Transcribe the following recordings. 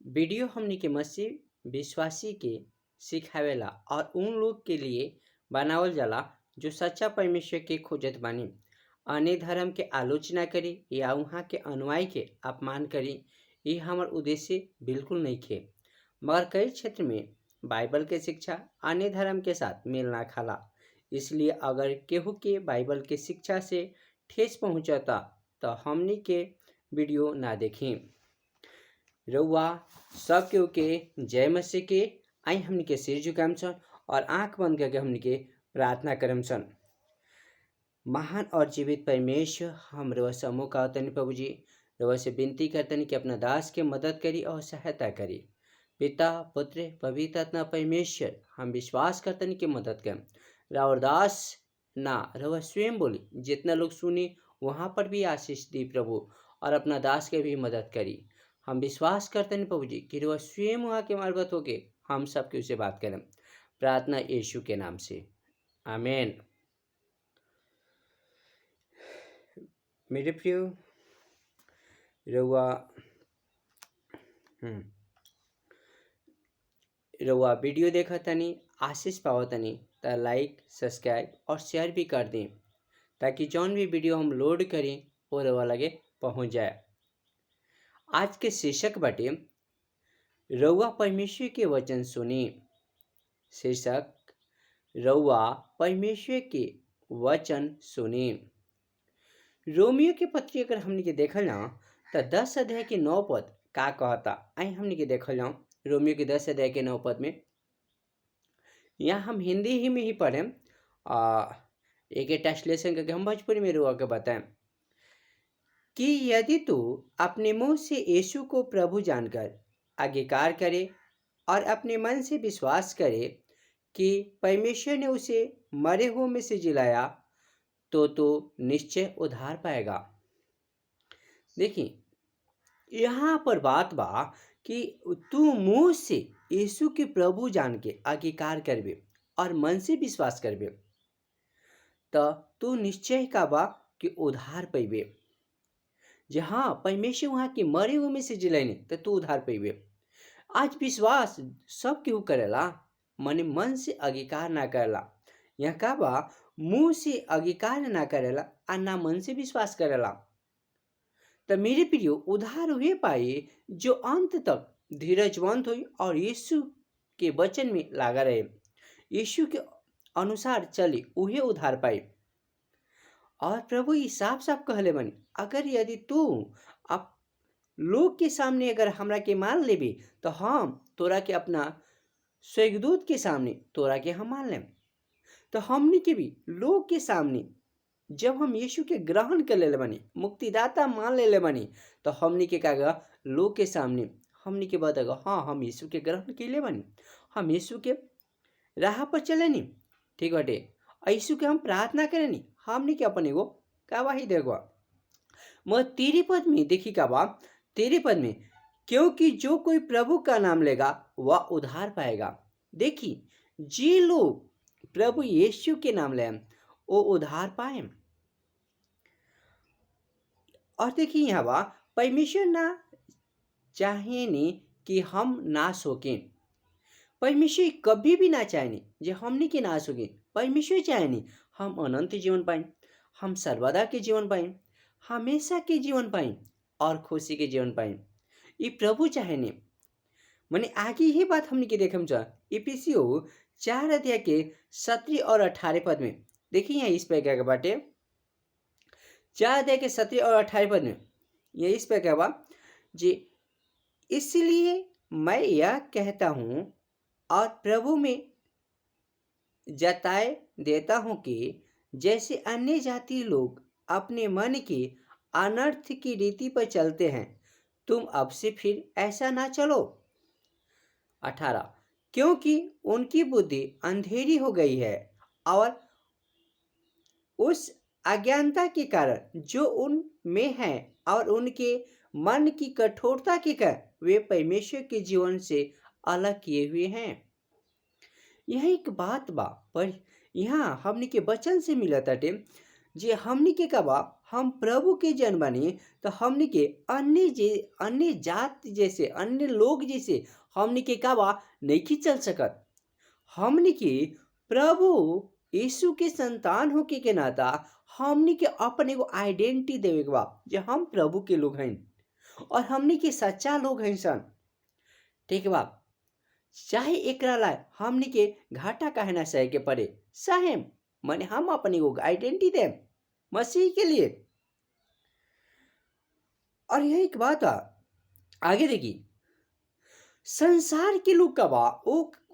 Video हमनी के मसीह विश्वासी के सिखावेला और उन लोग के लिए बनावल जाला जो सच्चा परमेश्वर के खोजत बानी। अन्य धर्म के आलोचना करी या वहाँ के अनुयायी के अपमान करी, ये हमार उद्देश्य बिल्कुल नहीं खे। मगर कई क्षेत्र में बाइबल के शिक्षा अन्य धर्म के साथ मेल ना खाला। इसलिए अगर केहू के बाइबल के शिक्षा से ठेस पहुंचता तो हमनी के वीडियो ना देखें। रउआ सब केहू के जय मसीह के। आई हमनी के सिर झुकाम सन और आंख बंद करके हमनी के प्रार्थना करम सन। महान और जीवित परमेश्वर, हम रउआ समूह का तनि प्रभु जी रउआ से विनती करतनी कि अपना दास के मदद करी और सहायता करी। पिता पुत्र पवित्र आत्मा परमेश्वर, हम विश्वास करतनी कि मदद कर राउर दास ना रउआ स्वयं बोली, जितना लोग सुनी वहाँ पर भी आशीष दी प्रभु, और अपना दास के भी मदद करी। हम विश्वास करते हैं प्रभु जी कि रउआ स्वयं वहाँ के मार्फत होके हम सबके उससे बात करें। प्रार्थना यीशु के नाम से, आमीन। मेरे प्रिय रउआ रउआ वीडियो देखा तनी आशीष पावा तनी तो लाइक सब्सक्राइब और शेयर भी कर दें, ताकि जौन भी वीडियो हम लोड करें वो रउआ लगे पहुँच जाए। आज के शीर्षक बाटे रउआ परमेश्वर के वचन सुनी। शीर्षक रउआ परमेश्वर के वचन सुनी। रोमियो के पत्री अगर हमने के देखल ना तो 10 अध्याय के 9 पद का कहता, आई हमने के देखल जाऊँ। रोमियो के 10 अध्याय के 9 पद में, यहाँ हम हिंदी ही में ही पढ़ें, एक ट्रांसलेशन करके हम भोजपुरी में रुआ के बताएं कि यदि तू अपने मुंह से यीशु को प्रभु जानकर अंगीकार करे और अपने मन से विश्वास करे कि परमेश्वर ने उसे मरे हुए में से जिलाया तो निश्चय उद्धार पाएगा। देखिए यहाँ पर बात बा कि तू मुंह से यीशु के प्रभु जान के अंगीकार करबे और मन से विश्वास करबे तो तू निश्चय का बा कि उद्धार पैबे। जहाँ परमेश्वर वहाँ के मरे हुए में से जिलाइने तो तू उद्धार पैबे। आज विश्वास सब केहू करेला, मने मन से अंगीकार ना करेला। यहाँ का बा मुंह से अंगीकार ना करेला और ना मन से विश्वास करेला। तो मेरे प्रिय उद्धार हुए पाए जो अंत तक धीरजवंत हुई और यीशु के वचन में लगा रहे, यीशु के अनुसार चले, उहे उद्धार पाए। और प्रभु ये साफ साफ कहले बनी, अगर यदि तू अब लोग के सामने अगर हमरा के मान लेबी तो हम तोरा के अपना स्वर्गदूत के सामने तोरा के हम मान लें। तो हमने के भी लोग के सामने जब हम यीशु के ग्रहण कर ले बनी, मुक्तिदाता मान ले बनी, तो हमने के का लोग के सामने हमने के बतागा हाँ हम यीशु के ग्रहण के ले बनी, हम यीशु के राह पर चले नी, ठीक बाटे। यीशु के हम प्रार्थना करें नी, हमने के अपन एगो गवाही देगा। मैं तेरे पद में देखी का बा, तेरे पद में, क्योंकि जो कोई प्रभु का नाम लेगा वह उद्धार पाएगा। देखी जे लोग प्रभु यीशु के नाम ले वो उद्धार पाए। और देखिए यहाँ बा परमेश्वर ना चाहे नहीं कि हम नाश होके, परमेश्वर कभी भी ना चाहे नहीं जो हमने के नाश होके। परमेश्वर चाहे नहीं हम अनंत जीवन पाए, हम सर्वदा के जीवन पाए, हमेशा के जीवन पाए और खुशी के जीवन पाए। ये प्रभु चाहे नहीं। मैंने आगे ही बात हमने के देखम चाह इफिसियो 4 अध्याय के 17 और 18 पद में देखिए यहाँ इस पे क्या बाटे, 4 अध्याय के 17 और 18 पद में ये इस पे क्या बा जी, इसलिए मैं यह कहता हूँ और प्रभु में जताए देता हूँ कि जैसे अन्य जाति लोग अपने मन के अनर्थ की रीति पर चलते हैं, तुम अब से फिर ऐसा ना चलो। 18, क्योंकि उनकी बुद्धि अंधेरी हो गई है और उस अज्ञानता के कारण जो उन में है और उनके मन की कठोरता के कारण वे परमेश्वर के जीवन से अलग किए हुए हैं। यह एक बात बा पर यहाँ हमने के वचन से मिला ताटे जे हमनी के कबा हम प्रभु के जन बनी तो हमनी के अन्य जात जैसे अन्य लोग जैसे हमनी के कबा नहीं चल सकत। हमनी के प्रभु यीशु के संतान होके के नाता हमनी के अपने को आइडेंटिटी देवे के बा जे हम प्रभु के लोग हैं और हमनी के सच्चा लोग हैं सन। ठीक बा, चाहे एकरा लाए हमनी के घाटा काहे ना सहे के पड़े, सहे माने हम अपने को आइडेंटिटी दे मसीह के लिए। और यही एक बात है, आगे देखिए संसार के लोग का बा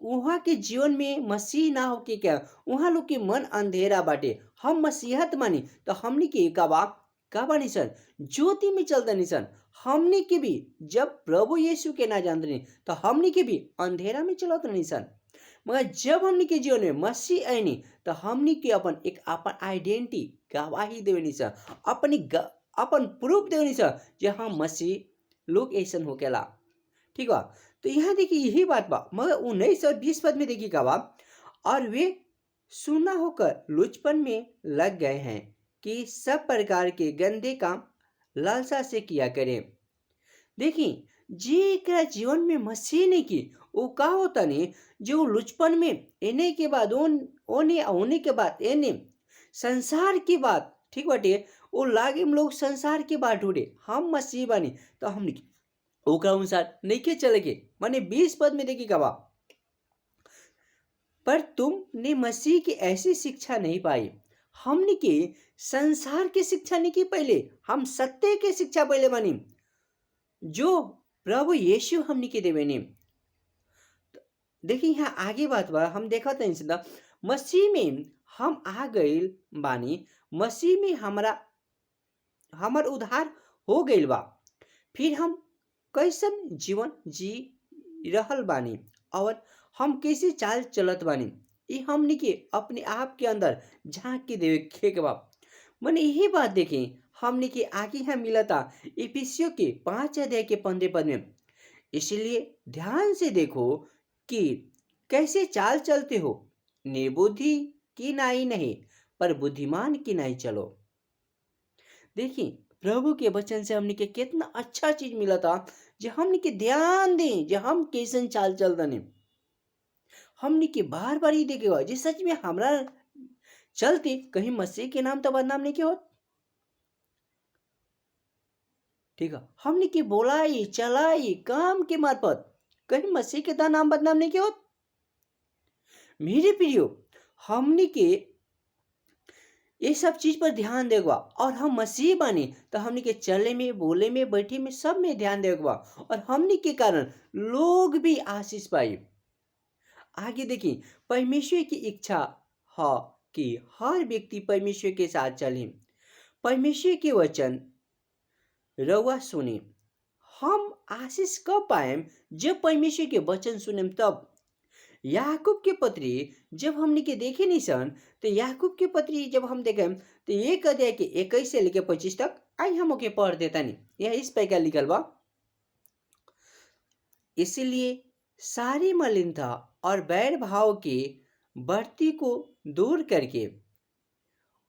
वहाँ के जीवन में मसीह ना होके क्या वहाँ लोग के मन अंधेरा बाटे। हम मसीहत मानी तो हमनी के का बानी सन ज्योति में चलता नहीं सन। हमनी के भी जब प्रभु यीशु के ना जानते नहीं तो हमनी के भी अंधेरा में चलत नहीं सन। मगर जब हमनी के जीवन में मसीह आईनी तो हमनी के अपन आइडेंटिटी गवाही देवनी सन, अपन प्रूफ देवनी सन जे हम मसीह लोग ऐसा होकेला। ठीक बा, तो यहाँ देखिए यही बात बा। मगर 19-20 पद में देखिए का बा, और वे सुना होकर लुचपन में लग गए हैं कि सब प्रकार के गंदे काम लालसा से किया करें। देखिए जे जीवन में मसीह ने की वो का होता नहीं जो लुचपन में एने के बाद होने के बाद एने संसार की बात। ठीक बाटे, वो लागे हम लोग संसार के बात ढूंढे हम मसीह बनी तो हम ओकरा अनुसार नहीं के चले के माने 20 पद में देखिए कबा, पर तुमने मसीह की ऐसी शिक्षा नहीं पाई। हमने के संसार की शिक्षा नहीं की, पहले हम सत्य की शिक्षा पहले मानी जो प्रभु यीशु हमने के देवे ने। देखिए यहाँ आगे बात बा, हम देखा था इंसान मसीह में हम आ गए बानी, मसीह में हमार उद्धार हो गइल बा। फिर हम कैसन जीवन जी रहल बानी और हम कैसे चाल चलत बानी ये हमनी के अपने आप के अंदर झांक के देखे के बा। मैंने यही बात देखी हमनी के आगे यहाँ मिला था इफिसियों के 5 अध्याय के 15 पद में। इसलिए ध्यान से देखो कि कैसे चाल चलते हो, निर्बुद्धि की नाई नहीं पर बुद्धिमान की नाई चलो। देखिए प्रभु के वचन से हमने के कितना अच्छा चीज मिला था जो हमने के ध्यान दें जो हम कैसन चाल चल दने। हमने के बार बार ही देखेगा जे सच में हमरा चलते कहीं मसीह के नाम तो बदनाम नहीं के होत। ठीक है, हमने के बोलाई चलाई काम के मार्फत कहीं मसीह के नाम बदनाम नहीं के होत। मेरे प्रियो हमने के ये सब चीज पर ध्यान देगा और हम मसीह बने तो हमने के चले में बोले में बैठे में सब में ध्यान देगा और हमने के कारण लोग भी आशीष पाए। आगे देखिए परमेश्वर की इच्छा है कि हर व्यक्ति परमेश्वर के साथ चले, परमेश्वर के वचन रवा सुने। हम आशीष कब पाए जब परमेश्वर के वचन सुने तब। याकूब के पत्री जब हमने के देखे नहीं सन तो याकूब के पत्री जब हम देखें तो 1 अध्याय के 21 से लेकर 25 तक आई हम ओके पढ़ देता नहीं। यह इस प्रकार लिखल बा, इसलिए सारी मलिनता और बैर भाव की बढ़ती को दूर करके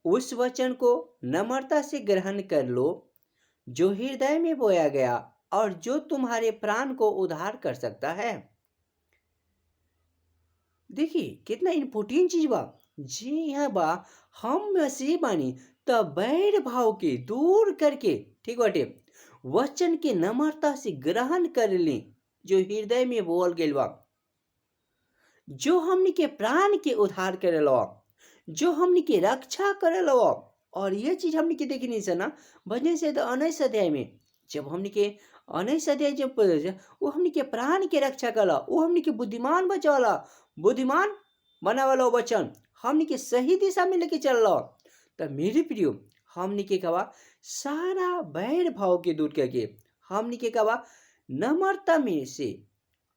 उस वचन को नम्रता से ग्रहण कर लो जो हृदय में बोया गया और जो तुम्हारे प्राण को उद्धार कर सकता है। देखिए कितना इम्पोर्टेंट चीज बा जी यहाँ बा, हम मसीह बानी तो बैर भाव के दूर करके ठीक बाटे वचन के नम्रता से ग्रहण कर ले जो हृदय में बोल गइल बा, जो हमनी के प्राण के उद्धार करेला, जो हमनी के रक्षा करेला। और ये चीज हमनी के देखी नहीं सना भजन से तो 19 अध्याय में जब हमनी के 19 अध्याय जब वो हमनी के प्राण के रक्षा कला, वो हमनी के बुद्धिमान बचावला, बुद्धिमान बनावला वचन हमनी के सही दिशा में लेके चल रहा। तो मेरे प्रियो हमनी के कवा सारा बैर भाव के दूर करके हमनी के कवा नम्रता में से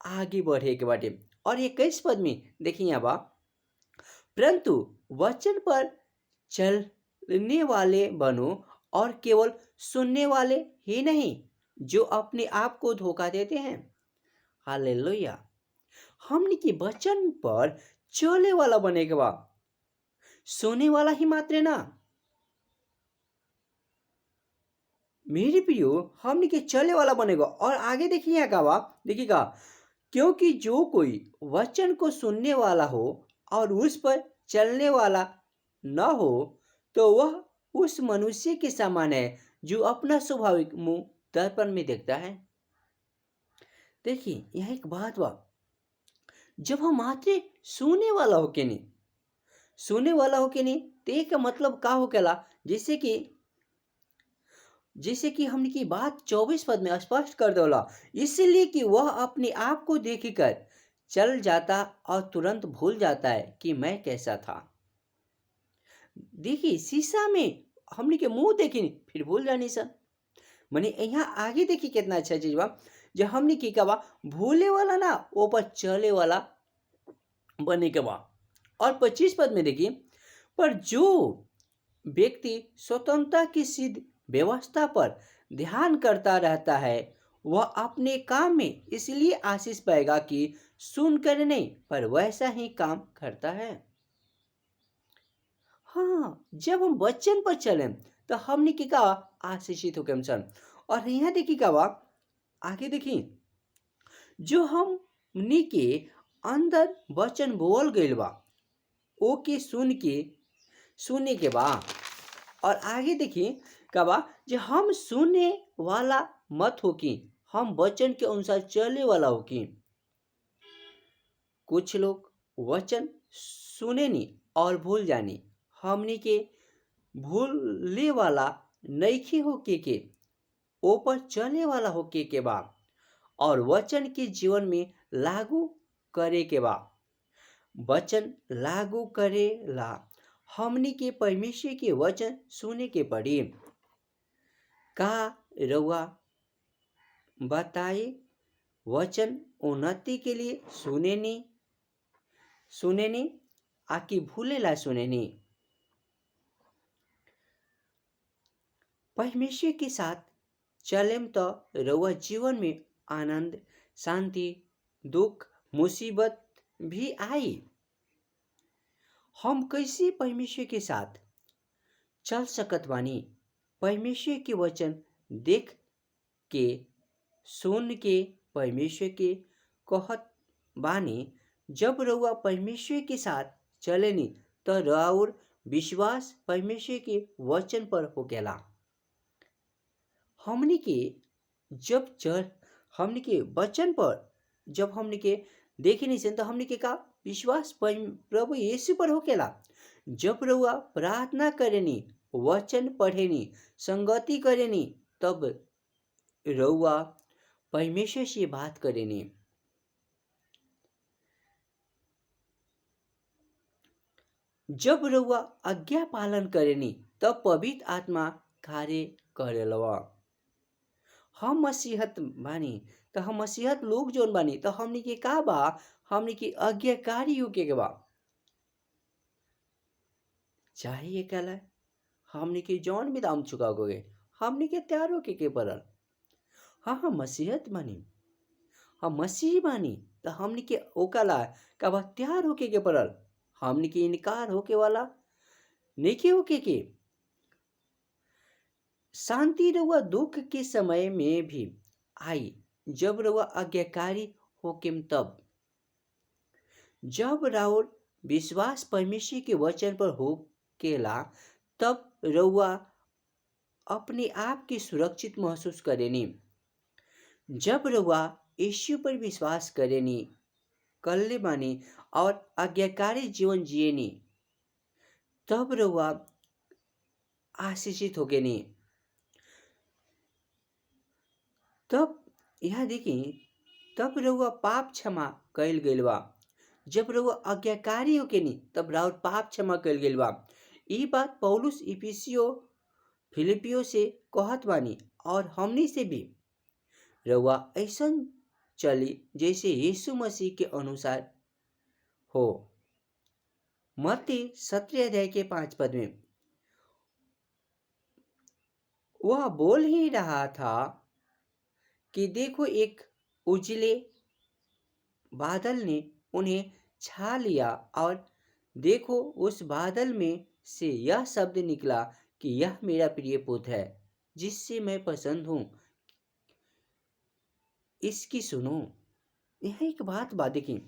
आगे बढ़े के बाटे। और 21 पद में देखिए यहाँ बा, परंतु वचन पर चलने वाले बनो और केवल सुनने वाले ही नहीं जो अपने आप को धोखा देते हैं। हालेलुया, हमने के वचन पर चले वाला बने के बा, सोने वाला ही मात्र ना। मेरे प्रियो हमने के चले वाला बनेगा। और आगे देखिए यहाँ का देखिएगा, क्योंकि जो कोई वचन को सुनने वाला हो और उस पर चलने वाला न हो तो वह उस मनुष्य के समान है जो अपना स्वाभाविक मुंह दर्पण में देखता है। देखिए यह एक बात बा, जब हम मात्र सुने वाला हो के नहीं तो एक मतलब का हो केला, जैसे कि हमने की बात 24 पद में स्पष्ट कर दोला, इसलिए कि वह अपने आप को देखकर चल जाता और तुरंत भूल जाता है कि मैं कैसा था। देखिए शीशा में हमने के मुंह देखी फिर भूल जानी सर। मने यहाँ आगे देखिए कितना अच्छा चीज बा, जो हमने की का बा भूले वाला ना ऊपर चले वाला बने के बा। और 25 पद में देखिए, पर जो व्यक्ति स्वतंत्रता की सिद्ध व्यवस्था पर ध्यान करता रहता है वह अपने काम में इसलिए आशीष पाएगा कि सुनकर नहीं पर वैसा ही काम करता है। हाँ, जब हम वचन पर चले तो हमने की का आशीषित होके हम सन। और यहाँ देखिए का बा, आगे देखिए, जो हमनी के अंदर वचन बोल गइल बा ओ के सुने के बा। और आगे देखिए का बा, जो हम सुने वाला मत हो कि हम वचन के अनुसार चले वाला हो कि। कुछ लोग वचन सुने नी और भूल जानी, हमनी के भूले वाला नईखे होके के ऊपर चले वाला होके के बा और वचन के जीवन में लागू करे के बा। वचन लागू करे ला हमनी के परमेश्वर के वचन सुने के पड़ी। का रउआ बताए वचन उन्नति के लिए सुने नी आकि भूले ला सुने नी। परमेश्वर के साथ चलेम तो रउआ जीवन में आनंद, शांति, दुख, मुसीबत भी आई। हम कैसे परमेश्वर के साथ चल सकत बानी? परमेश्वर के वचन देख के सुन के परमेश्वर के कहत बानी। जब रउआ परमेश्वर के साथ चलेनी तो राउर विश्वास परमेश्वर के वचन पर हो गेला। हमनी के जब चल हमनी के वचन पर जब हमनी के देखे नहीं तो हमनी के का विश्वास प्रभु यीशु पर हो गेला। जब रउआ प्रार्थना करेनी, वचन पढ़ेनी, संगति करेनी तब रउआ परमेश्वर से बात करेनी। जब रउआ आज्ञा पालन करेनी तब पवित्र आत्मा कार्य करेलवा। हम मसीहत बानी तो हम मसीहत लोग जोन बानी तो हमनी के का बा, हमनी के आज्ञाकारी होके के बा। चाहिए कहला हमनी के जौन भी दाम चुका गए हमनी के तैयार होके के पड़ल। हाँ मसीहत बानी, हम मसीह बानी तो हमनी के ओकला का बा तैयार होके के पड़ल। हमनी के इनकार होके वाला नहीं होके के। शांति रउआ दुख के समय में भी आई जब रउआ आज्ञाकारी होके तब। जब राउर विश्वास परमेश्वर के वचन पर हो केला तब रउआ अपने आप के सुरक्षित महसूस करेनी। जब रउआ यीशु पर विश्वास करेनी कल्ले बानी और आज्ञाकारी जीवन जिएनी तब रउआ आशीषित होके नी। तब यहाँ देखिए, तब रउआ पाप क्षमा कैल गइल बा। जब रउआ आज्ञाकारी होके नी तब राउर पाप क्षमा कैल गइल बा। ई बात पौलुस इफिसियो फिलिपियो से कहत बानी और हमनी से भी रउआ ऐसन चली जैसे यीशु मसीह के अनुसार हो। मत्ती 17 अध्याय के 5 पद में वह बोल ही रहा था कि देखो एक उजले बादल ने उन्हें छा लिया और देखो उस बादल में से यह शब्द निकला कि यह मेरा प्रिय पुत्र है जिससे मैं पसंद हूँ, इसकी सुनो। यहाँ एक बात देखिए।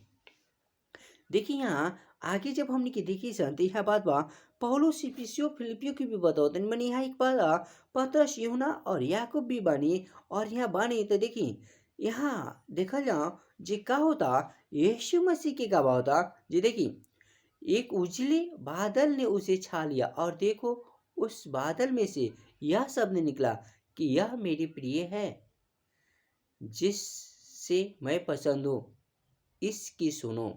देखिए यहाँ आगे जब हमने की देखी सन तो यहाँ बात बा पौलुस इफिसियों फिलिपियों की भी बताओ मैंने यहाँ एक बात पतरस यूहन्ना और याकूब भी बानी और यहाँ बानी तो देखिए यहाँ देखा जाओ जे का होता यीशु मसीह के का होता जी देखिए एक उजले बादल ने उसे छा लिया और देखो उस बादल में से यह शब्द निकला कि यह मेरी प्रिय है जिससे मैं पसंद हूँ, इसकी सुनो।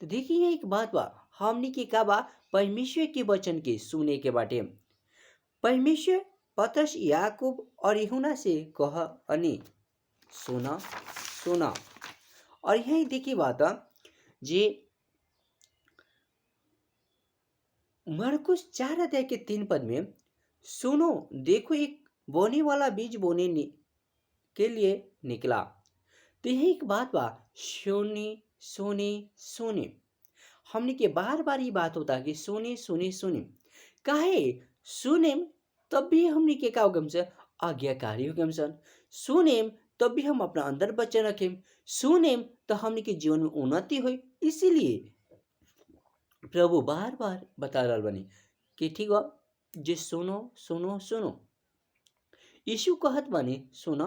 तो देखिए एक बात बा हमने के का बा परमेश्वर के वचन के सुने के बाटे परमेश्वर पतरस याकूब और यूहन्ना से कह अनि सुना सुना। और यही देखिए बात जे मरकुस 4 अध्याय के 3 पद में सुनो देखो एक बोने वाला बीज के लिए निकला। तो यही एक बात बा सोने सोने सोने हमने के बार बार ये बात होता कि सोने सोने सोने काहे सुने तब भी हमने के का गम से आज्ञाकारी हो गम सन सुने तब भी हम अपना अंदर बच्चे रखें सुने तो हमने के जीवन में उन्नति हुई। इसीलिए प्रभु बार बार बता रहा बनी कि ठीक बा जे सुनो सुनो सुनो। यीशु कहत बानी सुना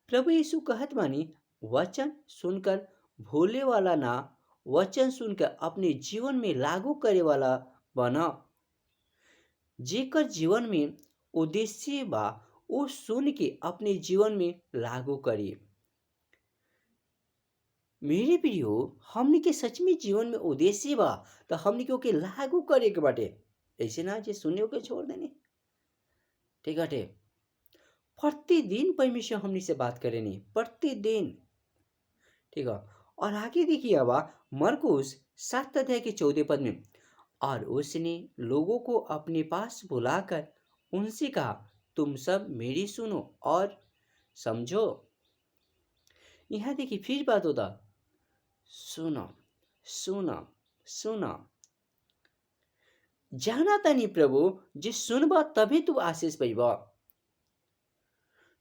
प्रभु यीशु कहत बानी वचन सुनकर भूले वाला ना वचन सुनकर अपने जीवन में लागू करे वाला बना। जेकर जीवन में उद्देश्य बा वो सुन के अपने जीवन में लागू करिए। मेरे प्रियो हमने के सच में जीवन में उद्देश्य बा तो हमने के ओके लागू करे के बाटे ऐसे ना जे सुने के छोड़ देने ठीक है। प्रतिदिन परमेश्वर हमने से बात करे नहीं प्रतिदिन ठीक है। और आगे देखिए अब मरकुस 7 अध्याय के 14 पद में और उसने लोगों को अपने पास बुलाकर उनसे कहा तुम सब मेरी सुनो और समझो। यहाँ देखिए फिर बात होता सुनो सुनो सुनो जाना तनी प्रभु जे सुनबा तभी तू आशीष पाइबा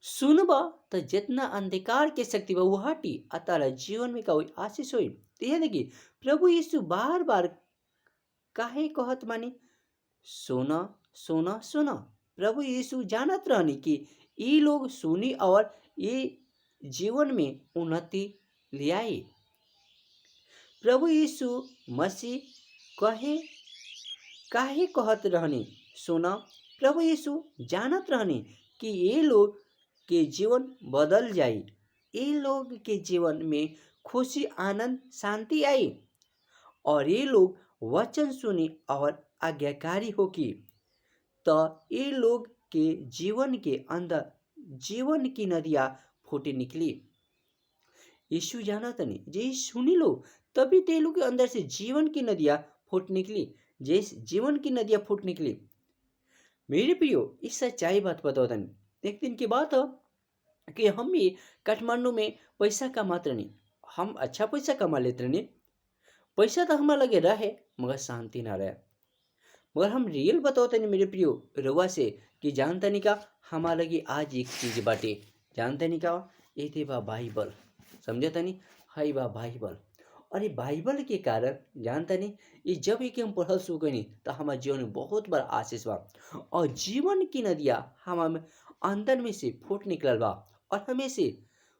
सुनबा तो जितना अंधकार के शक्ति बा वो हटी अतारा जीवन में का आशीष होई। तो यह देखिए प्रभु यीशु बार बार काहे कहत मानी सुना सुना सुना। प्रभु यीशु जानत रहनी कि ये लोग सुनी और ये जीवन में उन्नति ले आई। प्रभु यीशु मसीह कहे काहे कहत रहनी सुना। प्रभु यीशु जानत रहनी कि ये लोग के जीवन बदल जाई ये लोग के जीवन में खुशी आनंद शांति आई और ये लोग वचन सुनी और आज्ञाकारी होगी तो ये लोग के जीवन के अंदर जीवन की नदियां फूटी निकली। यीशु जाना तनी जे सुनी लो तभी ते लोग के अंदर से जीवन की नदियां फूट निकली जैसे जीवन की नदियां फूट निकली। मेरे प्रियो इस सच्चाई बात बताओ तनी एक दिन की बात है कि हम भी काठमांडू में पैसा कमाते रहनी हम अच्छा पैसा कमा लेते रहनी पैसा तो हमारा लगे रहे मगर शांति ना रहे। मगर हम रियल बताओते नहीं मेरे प्रियो रवा से कि जानता नहीं का हमारा लगी आज एक चीज बाटे जानते नहीं का ये थे बा बाइबल समझे तनी हाई बा बाइबल और ये बाइबल के कारण जानता नहीं ये जब एक हम पढ़ल शुरू करी तो हमारे जीवन में बहुत बड़ा आशीष बा और जीवन की नदियाँ हम अंदर में से फूट निकल बा और हमें से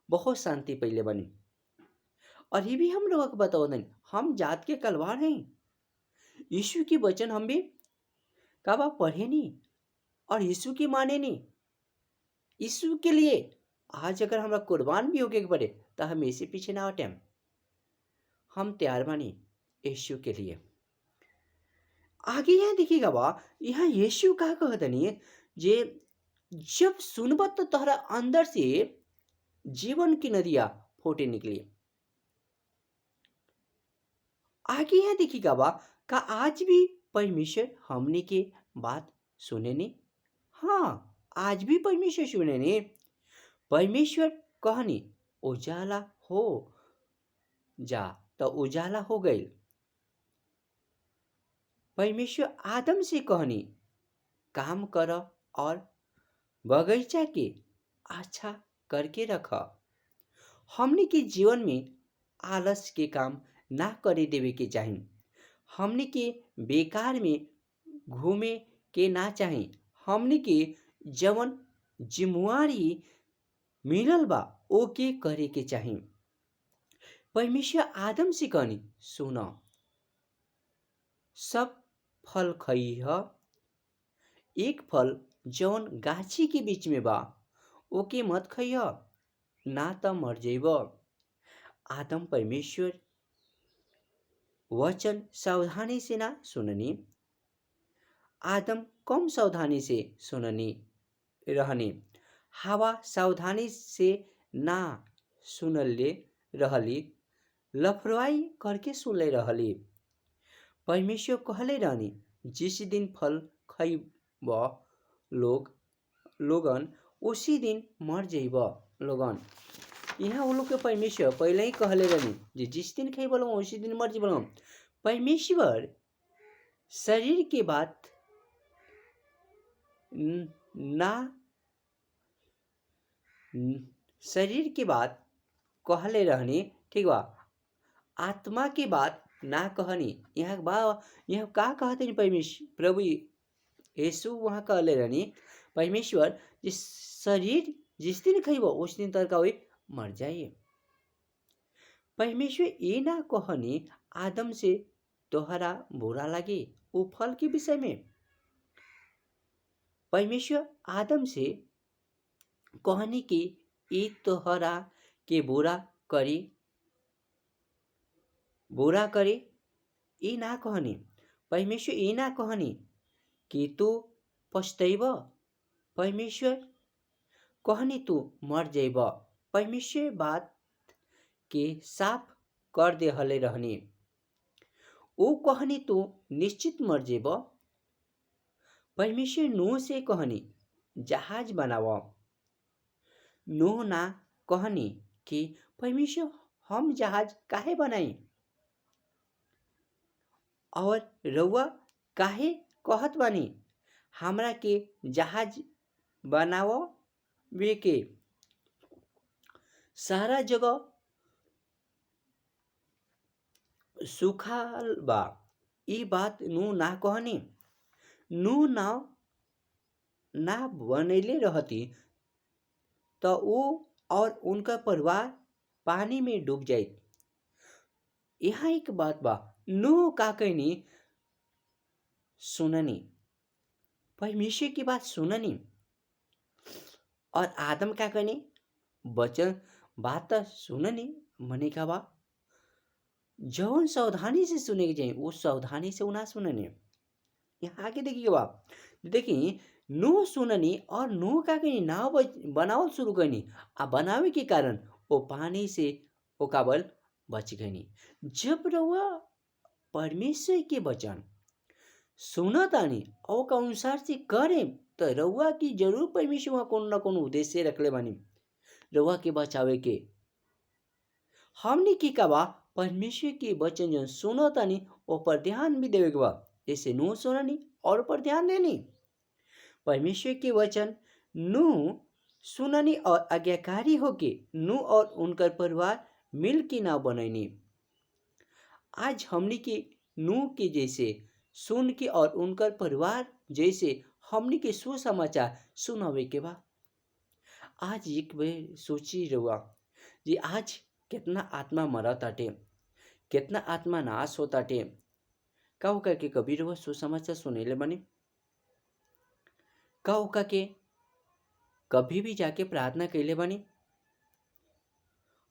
बहुत शांति पहले बनी। और ये भी हम लोगों को बताओ नहीं हम जात के कलवार हैं यीशु की वचन हम भी कब आप पढ़े नहीं और यीशु की माने नहीं यीशु के लिए आज अगर हमारा कुर्बान भी होके पड़े तो हम इसी पीछे ना हटे हम तैयार बनी यीशु के लिए। आगे यहाँ देखिएगा बा यहाँ यीशु का कहता नहीं है जे जब सुनबा तो तोहरा अंदर से जीवन की नदियां फूटे निकली। आगे यहाँ देखिएगा बा का आज भी परमेश्वर हमने के बात सुने नहीं हाँ आज भी परमेश्वर सुने नहीं। परमेश्वर कहनी उजाला हो जा तो उजाला हो गई। परमेश्वर आदम से कहनी काम कर और बगीचा के अच्छा करके रख। हमने के जीवन में आलस के काम ना करे देवे के चाही। हमने के बेकार में घूमे के ना चाही। हमने के जवन जिम्मेवारी मिलल बा ओके करे के चाही। परमेश्वर आदम से कहनी, सुनो, सब फल खइह, एक फल जौन गाछी के बीच में बा ओके मत खइह, ना त मर जइब। आदम परमेश्वर वचन सावधानी से ना सुननी। आदम कम सावधानी से सुननी रहनी। हवा सावधानी से ना सुनले रहली, लफरवाई करके सुनले रहली। परमेश्वर कहले रहनी, जिस दिन फल खइब लोगन उसी दिन मर जइब लोगन। यहाँ वो लोग के परमेश्वर पहले ही कहले रहनी जे जिस दिन खइब लोगन उसी दिन मर जइब लोगन। परमेश्वर शरीर के बात ना शरीर के बात कहले रहनी, ठीक बा, आत्मा की बात ना कहनी। यहाँ का कहते हैं परमेश्वर प्रभु यीशु वहाँ कहले रहनी, परमेश्वर जिस शरीर जिस दिन खइब उस दिन तक वही मर जाइए। परमेश्वर ये ना कहनी आदम से तोहरा बुरा लगे वो फल के विषय में। परमेश्वर आदम से कहनी कि ये तोहरा के बुरा करे ये ना कहनी। परमेश्वर ये ना कहनी कि तू पछतैब। परमेश्वर कहनी तू मर जइब। परमेश्वर बात के साफ कर दे हले रहनी। वो कहनी तू निश्चित मर जइब। परमेश्वर नूह से कहनी जहाज बनाव। नूह ना कहनी कि परमेश्वर हम जहाज काहे बनाई और रउआ काहे कहत बानी हमरा के जहाज बनाव वे के सारा जगह सुखाल बा। ई बात नूह ना कहनी। नूह ना बनैले रहती तो वो और उनका परिवार पानी में डूब जाए। यहाँ एक बात बा, नूह का कहनी सुननी, परमेश्वर की बात सुननी। और आदम का कहनी वचन बात सुननी। मने का बा जौन सावधानी से सुने के चाहिए वो सावधानी से ना सुननी। यहाँ आगे देखिए बाप, देखिए नूह सुननी और नूह का कहनी नाव बनावल शुरू करनी। आ बनावे के कारण वो पानी से वो काबल बच गई। जब रउआ परमेश्वर के वचन सुनतानी और का अनुसार से करे तो रउआ की जरूर परमेश्वर वहाँ कोनो ना कोनो उद्देश्य रखले बानी रउआ के बचावे के। हमने की कबा परमेश्वर के वचन जो सुनतानी ओ पर ध्यान भी देवे के बा। जैसे नूह सुननी और पर ध्यान देनी। परमेश्वर के वचन नूह सुननी और आज्ञाकारी होके नूह और उनका परिवार मिल के ना बनैनी। आज हमने के नूह के जैसे सुन के और उनका परिवार जैसे हमने के सुसमाचार सुनावे के बा। आज एक बार सोची रहुआ जी आज कितना आत्मा मरा ताटे, कितना आत्मा नाश होता टे। का के कभी रहुआ सुसमाचार सुनेले बने? का के कभी भी जाके प्रार्थना कैले बानी?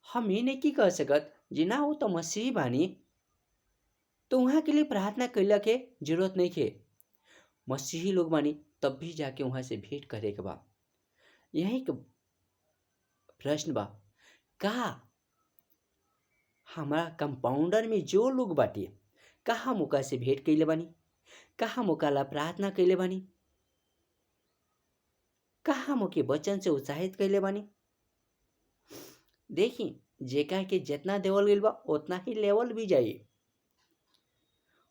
हम ये नहीं कह सकत जी ना हो तो मसीह बानी तो वहाँ के लिए प्रार्थना कैला के जरूरत नहीं है। मसीही लोग बानी तब भी जाके वहाँ से भेंट करे के बा। यही एक प्रश्न बा, का हमारा कंपाउंडर में जो लोग बाटे कहा मौका से भेंट कैले बानी? कहा मौका ला प्रार्थना कैले बानी? कहा मुके वचन से उत्साहित कैले बानी? देखी जेका के जितना देवल गइल बा उतना ही लेवल भी जाई।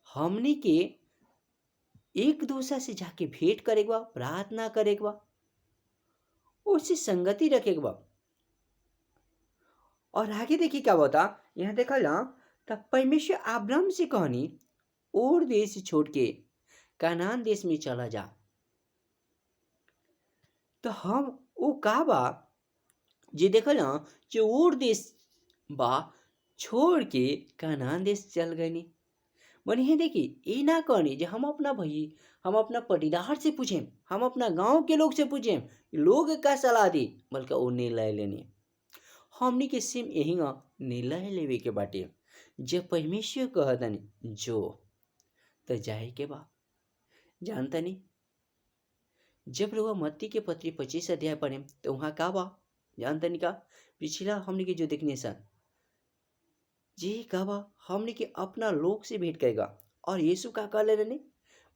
हमनी के एक दूसरे से जाके भेंट करेगा, प्रार्थना करेगा, उससे संगति रखे के बा। और आगे देखिए क्या बता, यहाँ देखा जा तब परमेश्वर अब्राहम से कहनी और देश छोड़ के कनान देश में चला जा। तो हम वो का बा जे देखल ना जो और देश बा छोड़ के कनान देश चल गए नी। मने हे देखी ये ना कहनी जे हम अपना भाई हम अपना पटीदार से पूछें, हम अपना गांव के लोग से पूछें, लोग का सलाह दी, बल्कि वो निर्णय लेने हमनी के सिम यही निर्णय लेवे के बाटे। जब परमेश्वर कहतनी जो तो जाए के बा। जानता नहीं जब लोग मत्ती के पत्री 25 अध्याय पढ़े तो वहाँ का बा जानता नहीं का पिछला हमने के जो देखने सन जी का बा हमने के अपना लोग से भेंट करेगा। और यीशु का कह ले रहे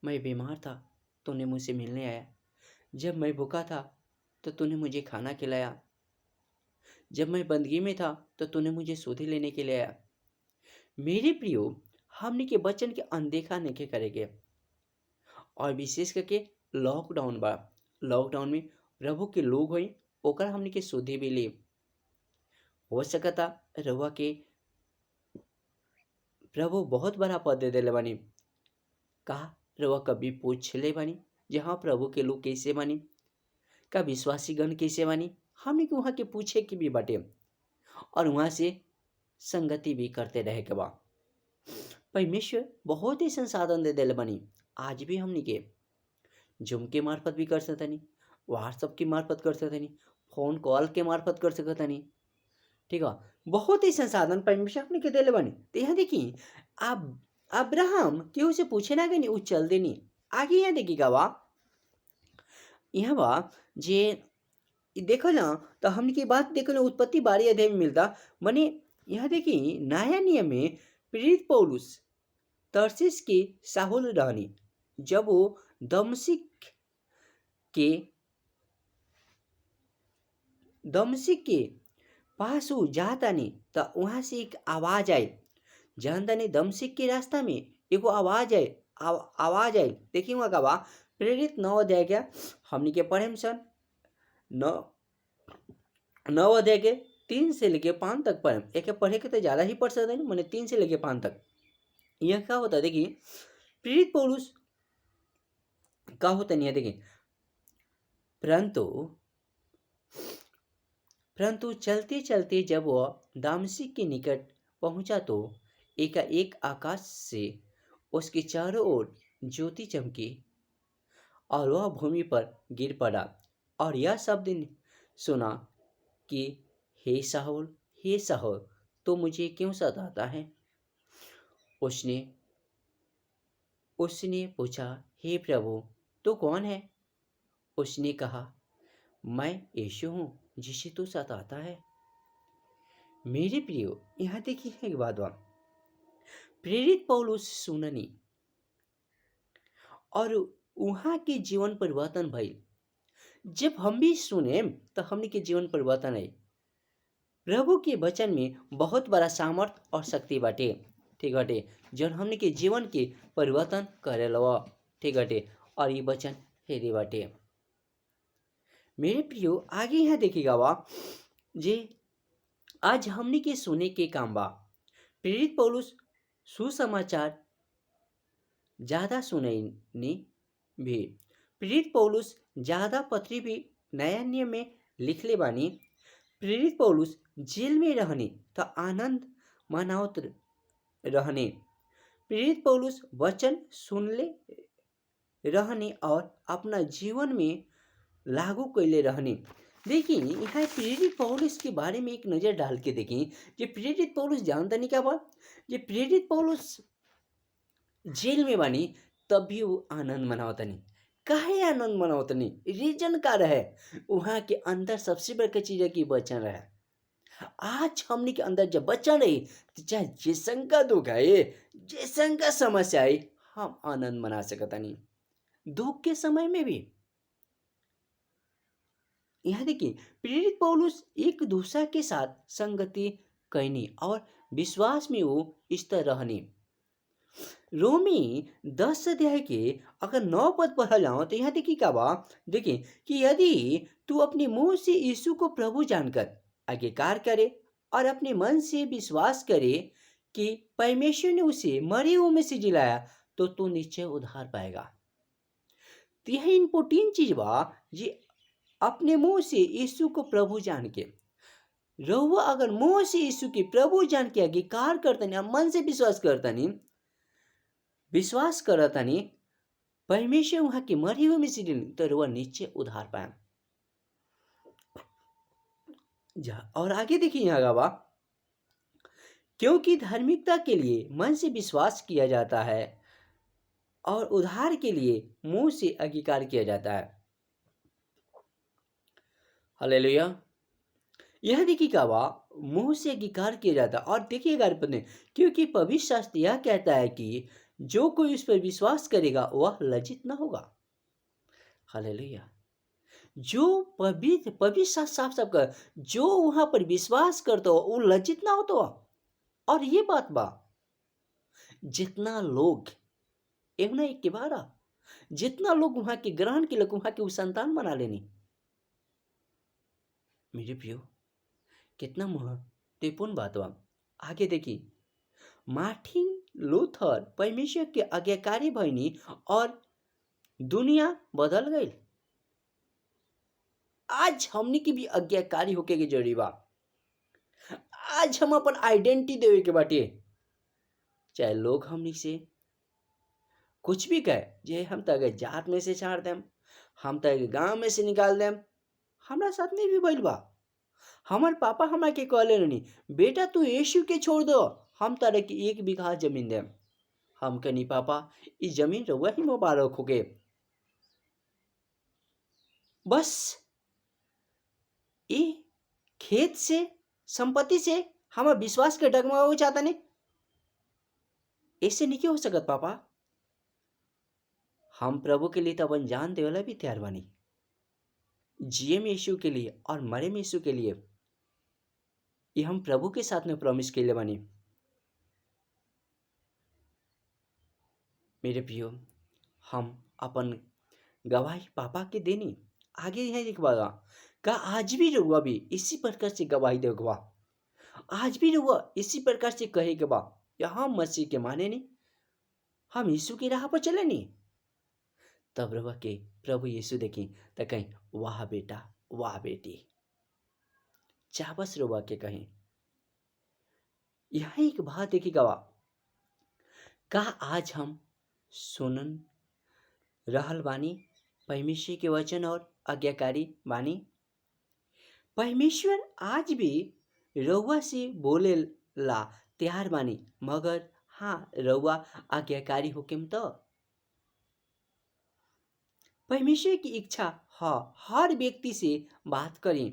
मैं बीमार था तूने मुझसे मिलने आया, जब मैं भूखा था तो तूने मुझे खाना खिलाया, जब मैं बंदगी में था तो तूने मुझे सुधि लेने के लिए आया। मेरे प्रियो हमने के वचन के अनदेखा नहीं करेंगे। और विशेष करके लॉकडाउन बा, लॉकडाउन में प्रभु के लोग हुई ओकर हमने के सुधि भी ली। हो सकता रहुआ के प्रभु बहुत बड़ा पद दे दिले बानी का रहुआ कभी पूछ ले बानी जहाँ प्रभु के लोग कैसे बानी का विश्वासी गण कैसे बानी। हमने के वहाँ के पूछे की भी बाटे और वहाँ से संगति भी करते रहे के बा। परमेश्वर बहुत ही संसाधन दे दिले बानी। आज भी हमने के जूम के मार्फत भी कर सकतनी, व्हाट्सएप के मार्फत कर सकतनी, फोन कॉल के मार्फत कर सकतनी। ठीक है बहुत ही संसाधन परमेश्वर अपने के दिले बानी। तो यहाँ देखिए अब अब्राहम केहू से पूछे ना गई वो चल देनी आगे। यहाँ देखिएगा बा यहाँ बा जे देखो ना तो हमने की बात देखो ना उत्पत्ति 12 अध्याय में मिलता। मने यहाँ देखिए नया नियम में प्रेरित पौलुस तर्सिस के साहुल रहनी जब वो दमसिक के पास वो जाता नहीं तो वहाँ से एक आवाज आई। जानता नहीं दमसिक के रास्ता में एगो आवाज आई आवाज आई। देखिए वहाँ का बा प्रेरित 9 अध्याय क्या हमने के पढ़े सन 9 अध्याय के 3 से लेके 5 तक पढ़े। एक पढ़े के तो ज़्यादा ही पढ़ सकते हैं मैंने 3 से लेके 5 तक। यह क्या होता है देखिए प्रेरित पौलुस क्या होता नहीं है देखिए परंतु चलते चलते जब वह दामसिक के निकट पहुंचा तो एकाएक आकाश से उसके चारों ओर ज्योति चमकी और वह भूमि पर गिर पड़ा और यह शब्द सुना कि हे साहुल तो मुझे क्यों सताता है। उसने पूछा हे प्रभु तो कौन है। उसने कहा मैं यीशु हूँ जिसे तू सताता है। मेरे प्रियो यहाँ देखिए एक बात बा प्रेरित पौलुस सुननी और वहाँ के जीवन परिवर्तन भइल। जब हम भी सुने तो हमने के जीवन परिवर्तन है। प्रभु के वचन में बहुत बड़ा सामर्थ और शक्ति बाटे। ठीक बाटे जब हमने के जीवन के परिवर्तन करे लो। ठीक बाटे और ये वचन हेरी बाटे। मेरे प्रियो आगे यहाँ देखिएगा बा जे आज हमने के सुने के काम बा प्रेरित पौलुस सुसमाचार ज़्यादा सुने नहीं भी प्रेरित पौलुस ज़्यादा पत्री भी नया नियम में लिख ले बानी। प्रेरित पौलुस जेल में रहने तो आनंद मनावत रहने। प्रेरित पौलुस वचन सुन ले रहने और अपना जीवन में लागू कैले रहने। देखिए यहाँ प्रेरित पौलुस के बारे में एक नज़र डाल के देखें जे प्रेरित पौलुस जानता नहीं क्या बात जे प्रेरित पौलुस जेल में बानी तब भी वो आनंद मनावता नहीं। काहे आनंद मनावता नहीं रीजन का रहे वहाँ के अंदर सबसे बड़का चीज़ है कि वचन रहे। आज हमने के अंदर जब वचन रही तो चाहे जैसन का दुख आए जैसन का समस्या आए हम आनंद मना सकता नहीं। दुख के समय में भी यहाँ देखिए प्रेरित पौलुस एक दूसरा के साथ संगति करनी और विश्वास में वो स्थिर रहनी। रोमी 10 अध्याय के अगर 9 पद पढ़ा जाओ तो यहाँ देखिए क्या बा। देखिए कि यदि तू अपने मुंह से यीशु को प्रभु जानकर अंगीकार करे और अपने मन से विश्वास करे कि परमेश्वर ने उसे मरे हुए में से जिलाया तो तू निश्चय उद्धार पाएगा। तो यह इम्पोर्टेंट चीज बा जी, अपने मुंह से यीशु को प्रभु जान के रहुआ अगर मुंह से यीशु के प्रभु जान के अंगीकार करतनी और मन से विश्वास करतनी परमेश्वर वहां के मरे हुए में से तो रहुआ निश्चय उद्धार पाए। और आगे देखिए यहाँ गवा, क्योंकि धार्मिकता के लिए मन से विश्वास किया जाता है और उद्धार के लिए मुंह से अंगीकार किया जाता है। हालेलुया। यह देखिए क्या हुआ, मुंह से अंगीकार किया जाता है। और देखिए क्योंकि पवित्र शास्त्र यह कहता है कि जो कोई उस पर विश्वास करेगा वह लज्जित न होगा। हालेलुया। जो पवित्र शास्त्र साफ साफ कर जो वहां पर विश्वास करता हो वो लज्जित ना हो तो। और ये बात बा जितना लोग एवं एक के बारा जितना लोग वहां के ग्रहण के लोग वहां के संतान बना लेनी। मेरे प्रियो कितना महत्वपूर्ण बात बा। आगे देखिए, मार्टिन लूथर परमेश्वर के आज्ञाकारी भइनी और दुनिया बदल गई। आज हमने की भी आज्ञाकारी होके के जरूरी बा। आज हम अपन आइडेंटिटी देवे के बाटे, चाहे लोग हमनी से कुछ भी कहे, जे हम तक जात में से छाड़ देम, हम तक गांव में से निकाल देम, हमरा साथ नहीं भी भइल बा। हमार पापा हमारे के कहले रहनी, बेटा तू यीशु के छोड़ दो, हम तारे की 1 बीघा जमीन देम। हम कहनी पापा इस जमीन रहुआ ही मुबारक होगे, बस ये खेत से संपत्ति से हम विश्वास के डगमगावे चाहता नहीं, ऐसे नहीं हो सकत पापा। हम प्रभु के लिए तो अपन जान देवला भी तैयार बनी, जिये में यीशु के लिए और मरे में यीशु के लिए। ये हम प्रभु के साथ में प्रॉमिस के लिए बनी। मेरे प्रियो हम अपन गवाही पापा के देनी। आगे यहाँ एक बात का आज भी रहुआ भी इसी प्रकार से गवाही देगा, आज भी रहुआ इसी प्रकार से कहेगा बा या हम मसीह के माने नहीं, हम यीशु की राह पर चले नहीं, तब रहुआ के प्रभु यीशु देखी तो कहीं वाह बेटा वाह बेटी, चाबस रहुआ के कहें। यहाँ एक बात देखिएगा बा, का आज हम सुनन रहल बानी परमेश्वर के वचन और आज्ञाकारी बानी। परमेश्वर आज भी रउआ से बोले ला तैयार बानी, मगर हाँ रउआ आज्ञाकारी होकेम तो। परमेश्वर की इच्छा हर व्यक्ति से बात करें।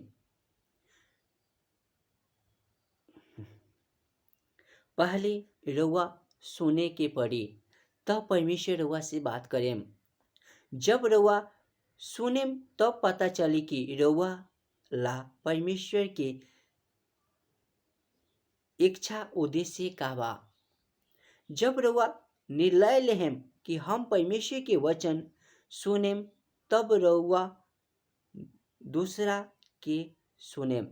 पहले रउआ सुने के पड़ी तब परमेश्वर रउआ से बात करें। जब रउआ सुने तब पता चली कि रउआ ला परमेश्वर के इच्छा उद्देश्य का बा। जब रउआ निर्णय लेहम कि हम परमेश्वर के वचन सुनेम तब रउआ दूसरा के सुनेम।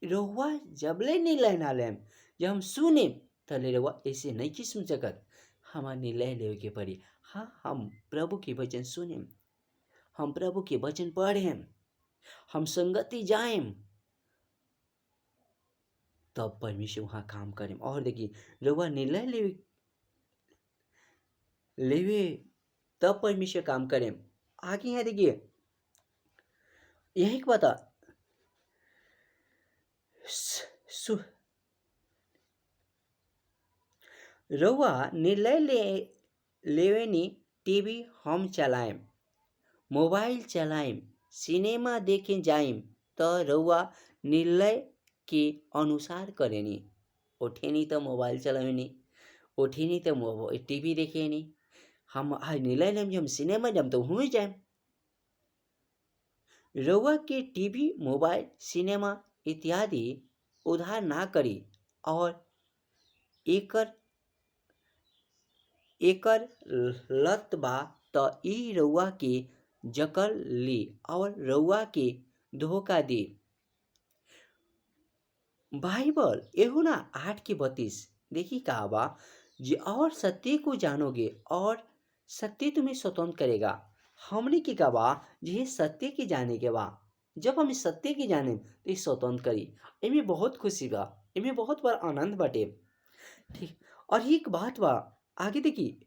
रउआ जबले निर्णय ना लेम, जब हम सुनेम तले रउआ ऐसे नहीं कि सुन सकत, हमार निर्णय लेवे के पड़ी। हाँ हम प्रभु के वचन सुनेम, हम प्रभु के वचन पढ़ेम, हम संगति जाएम, तब परमेश्वर वहाँ काम करें। और देखिए रउआ निर्णय लेवे तब परमेश्वर काम करें। आगे यहाँ देखिए यही बता रउआ निर्णय लेवे नी टीवी हम चलाएम, मोबाइल चलाएम, सिनेमा देखे जाएम, तो रउआ निर्णय के अनुसार करेनी। उठेनी तो मोबाइल चलावेनी, उठेनी तो टीवी देखेनी, हम निर्णय लेम हम सिनेमा जाम तो हुई जाए। रउआ के टीवी मोबाइल सिनेमा इत्यादि उधार ना करी और एकर एकर लत बा त ई रउआ के जकड़ ली और रउआ के धोखा दी। बाइबल यूहन्ना 8:32 देखिए कहा बा जी और सत्य को जानोगे और सत्य तुम्हें स्वतंत्र करेगा। हमने की कहा बा जी ये सत्य की जाने के बा। जब हम इस सत्य की जाने तो ये स्वतंत्र करी। इनमें बहुत खुशी बा, इनमें बहुत बड़ा आनंद बाटे। ठीक, और एक बात बा आगे देखिए,